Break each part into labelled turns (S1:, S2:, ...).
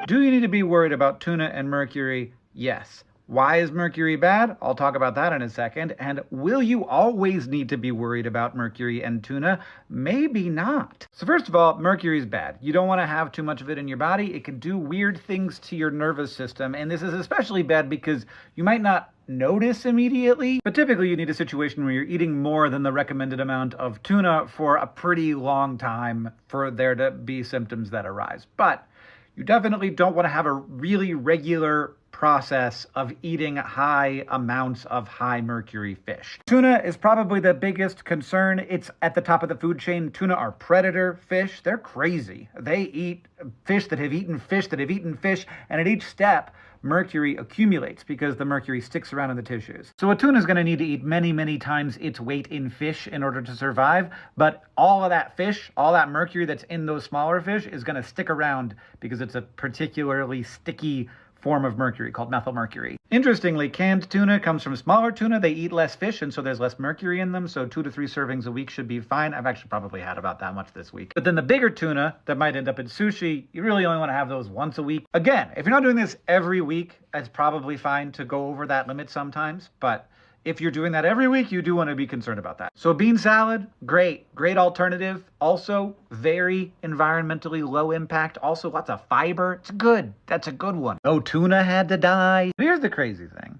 S1: Do you need to be worried about tuna and mercury? Yes. Why is mercury bad? I'll talk about that in a second. And will you always need to be worried about mercury and tuna? Maybe not. So first of all, mercury is bad. You don't want to have too much of it in your body. It can do weird things to your nervous system. And this is especially bad because you might not notice immediately, but typically you need a situation where you're eating more than the recommended amount of tuna for a pretty long time for there to be symptoms that arise. But you definitely don't want to have a really regular process of eating high amounts of high mercury fish. Tuna is probably the biggest concern. It's at the top of the food chain. Tuna are predator fish. They're crazy. They eat fish that have eaten fish that have eaten fish, and at each step, mercury accumulates because the mercury sticks around in the tissues. So a tuna is going to need to eat many, many times its weight in fish in order to survive, but all of that fish, all that mercury that's in those smaller fish is going to stick around because it's a particularly sticky form of mercury called methylmercury. Interestingly, canned tuna comes from smaller tuna. They eat less fish, and so there's less mercury in them, so 2 to 3 servings a week should be fine. I've actually probably had about that much this week. But then the bigger tuna that might end up in sushi, you really only want to have those once a week. Again, if you're not doing this every week, it's probably fine to go over that limit sometimes, but if you're doing that every week, you do want to be concerned about that. So bean salad, great alternative. Also very environmentally low impact. Also lots of fiber. It's good. That's a good one. No tuna had to die. Here's the crazy thing.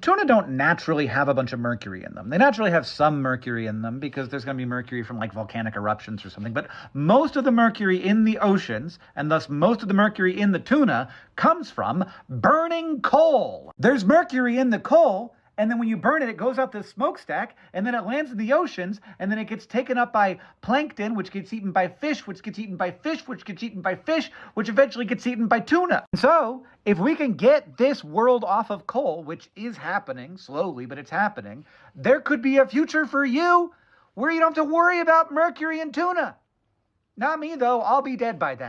S1: Tuna don't naturally have a bunch of mercury in them. They naturally have some mercury in them because there's going to be mercury from like volcanic eruptions or something. But most of the mercury in the oceans, and thus most of the mercury in the tuna, comes from burning coal. There's mercury in the coal, and then when you burn it, it goes out the smokestack, and then it lands in the oceans, and then it gets taken up by plankton, which gets eaten by fish, which gets eaten by fish, which gets eaten by fish, which eventually gets eaten by tuna. So, if we can get this world off of coal, which is happening, slowly, but it's happening, there could be a future for you where you don't have to worry about mercury and tuna. Not me, though. I'll be dead by then.